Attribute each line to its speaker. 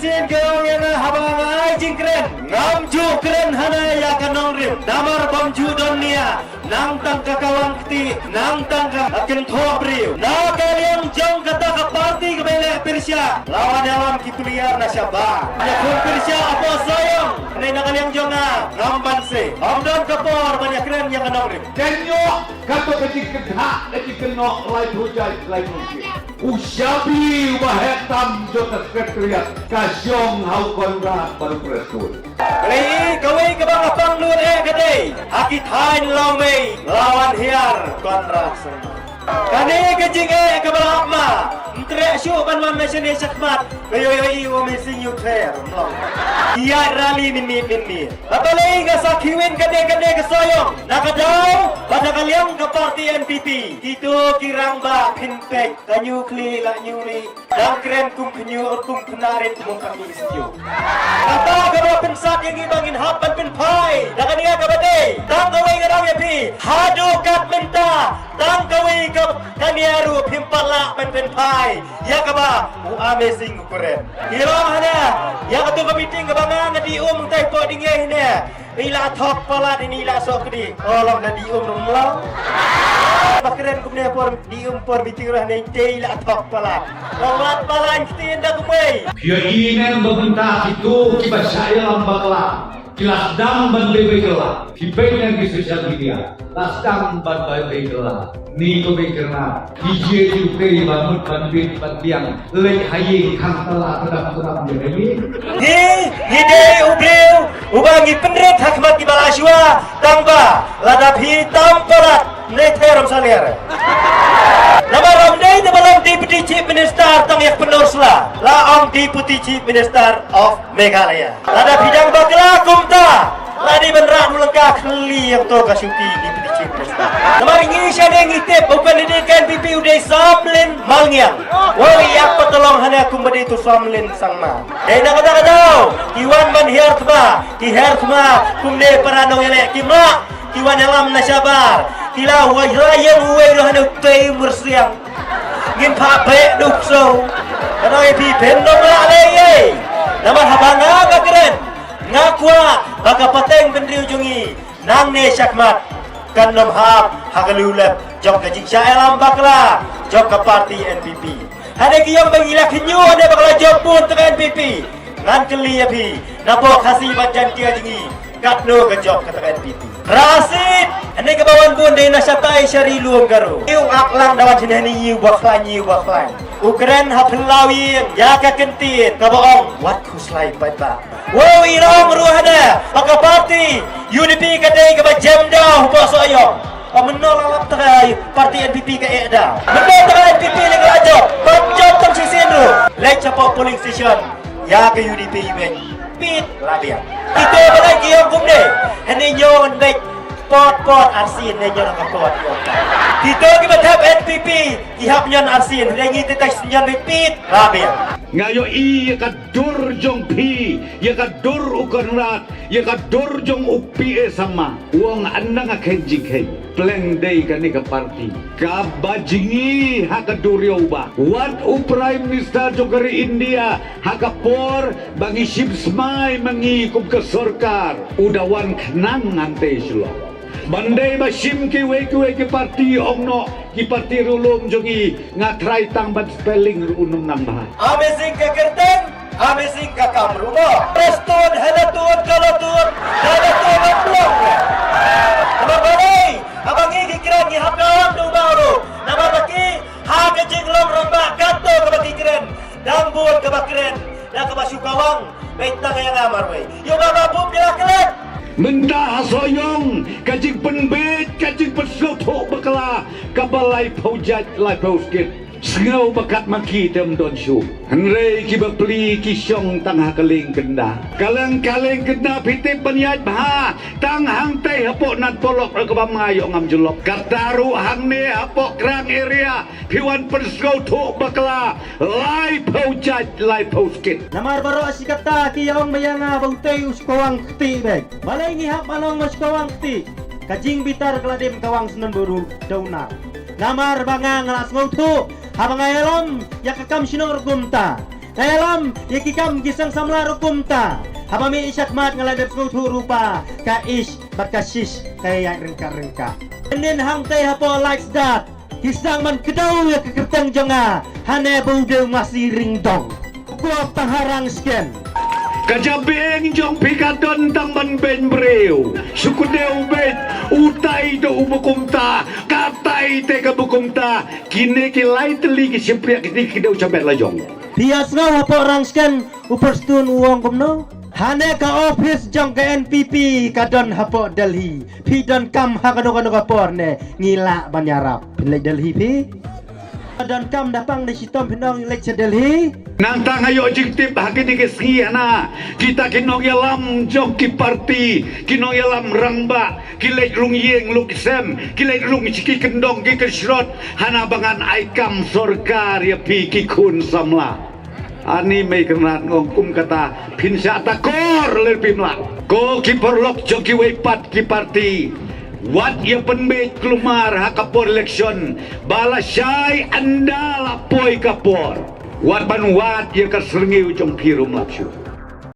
Speaker 1: sin keong yang habang ay jingkren ngam ju kren hana ya kanong rim damar bam ju dunia nang tang kakawang kti nang tang akin tho briu na kaliang jong kata ka parti ke bele Persia lawan dalam kituliar na syaba ya kun Persia apa sayang nei na kaliang jong ngam banse amdon kapor banyak kren yang kanong rim
Speaker 2: Kenyo kato kecik kedha kecik kenok lai hujai lai mungkin usabi ubahetam jota sekretariat kasyong hau konra baru preskur
Speaker 1: Kali kawai ke bang apang nur kadai haki thain lomei lawan hiar konra semua kani kejing ke bang apma Tre syu ban man nasyone sakmat kayo wa missing you clear iya rally min apalagi nga sa kiwin kade ke soyong nakadaw pada kaliang ke parti NPP itu kirang ba pinpek kanyu kli la nyuri dang kren kum kanyu kum kenarin kum kami isyo kata ka pensat yang ibangin hapan pin pai dakan iya ka bade tang kawai ngarang ya pi hadu kat minta tang kawai ka kaniaru pimpala pin pai ya kaba amazing keren hirang hana ya katu meeting kabanga ngadi tai po dingeh ne ila thok pala ini ila sok di olong ngadi rumlang bakren kumne por di por meeting rah ne te ila thok pala lawat pala instin dak mai
Speaker 2: Pia inen bebentak itu kibat saya lambaklah kilas dam ban bebeklah kibain di sosial media lasdam ban bebeklah ni ko bekerna hije juke bangun banbit bantiang lek hayi kang telah terap jadi
Speaker 1: hide ubreu ubangi penret hakmat kibalaswa tamba ladap hitam pelat neteram saliar Namaram day the balang Deputy Chief Minister tang yak penursla la ang Deputy Chief Minister of Meghalaya ladap hidang bagla kumta ladi benrak mulengkah keli yang to kasuki Deputy Chief Minister Namar ngisya ne ngitip bukan didikan pipi uday samlin malngiang woi yak patolong hana kumbadi tu samlin sangma dai na kata daw kiwan man hiartma ki hiartma kumne paranong yale kima kiwan alam na sabar kila wajrayan uwe do hana tay mursiang ngin pa pe dukso ano ipi pendom la leye namar habanga gakren ngakwa baka pateng bendri ujungi nang ne syakmat kan nom hap hagalulep jok ka jiksya alam bakla jok ka parti NPP hade kiyong bangila kinyo hade bakla jok pun te NPP ngan keli api napo khasi bajan tia jingi katno ka jok ka NPP rasid hade ka bawan bun de nasyatai syari luong garo yu aklang dawan sinani yu baklan Ukren hapelawi ya ka kentin ka boong wat kuslai pata wow irong ruhada maka parti UNP kadai ka bajemda hupo soyo menol alap terai parti NPP ka eda menol terai NPP le rajo pajok tang sisinu lek capo polling station ya ka UNP ben pit labia itu balai yang kumde hene nyon dek pot arsin ne nyon ka pot Dito kibatap NPP ihap nyon arsin rengi tetes nyon pit labia
Speaker 2: ngayo i ka durjong pi ya ka dur ukanrat ya ka durjong upi sama uang anda nga kenjik pleng day kani ka parti ka bajingi ha ka duryo ba what u prime minister jogari India ha ka por bangi shibsmai mangi kum ka sarkar udawan khnang ngante slo Bandai basim ki parti ongno ki parti rulum jongi ngatrai tang ban spelling unum nambah.
Speaker 1: Amazing ka kerteng, amazing ka kamruno. Preston halatun kalatun blok. Nama balai, abang ini kira ni hapkawan tu baru. Nama baki ha ke jinglom rombak kato ke baki keren. Dambut ke bakren, dan ke basukawang. Betang yang amar we. Yo baba bum dia kelet.
Speaker 2: Menda hasoyong kajing penbet kajing peslotok bakala kabalai paujat lai pauskit sengau bakat maki tem don syu henrei ki bapli ki syong tangha kaling kenda kalang kenda pitip paniat bah tang hang tei hapok nat polok rekabam ngayo ngam jelop kataru hang ne hapok krang area piwan peslotok bakala lai paujat lai pauskit
Speaker 1: Namar baro asikata ki yang mayanga bautay uskawang kti beg balai ngihap malong uskawang kti kajing bitar keladim kawang senan buru dauna namar banga ngalas ngautu habang ayalom yakakam sinong rugumta Dalam yakikam gisang samla rukumta. Habami isyakmat ngalai beb skutu rupa ka ish bakashish kaya rengka-rengka. Nen hang tay hapo likes that. Kisang man kedau ya kekertang jonga. Hane baude masih ringdong. Kuap pangharang sken.
Speaker 2: Kajabeng jong pikadon tamban ben breu. Sukudeu bet utai do umukumta. Katai te kabukumta. Kine kilai teli kisipria kideu cabet lajong.
Speaker 1: Bias ngau hapo orang sken uperstun uang kumno. Hane ka office jong ke NPP kadon hapo Delhi. Pi don kam ha kadon kapor ne ngila banyarap. Pilih Delhi pi. Kadon kam dapang di sitom pinong lek Delhi.
Speaker 2: Nantang ayo jiktip hakini kesgiana. Kita kinong yalam jong ki parti. Kinong yalam rangba. Kilek rung yeng lukisem. Kilek rung ciki kendong ki kesrot. Hanabangan aikam sorkar ya pi kikun samla. Ani may kenat ngongkum kata pinsya takor lerpimla. Ko kiporlok jong kiwepat ki parti. Wat ya penbet kelumar hakapor eleksyon. Bala syai anda lapoi kapor. Wat ban wat ya kasrengi ujong pirum lapsyu.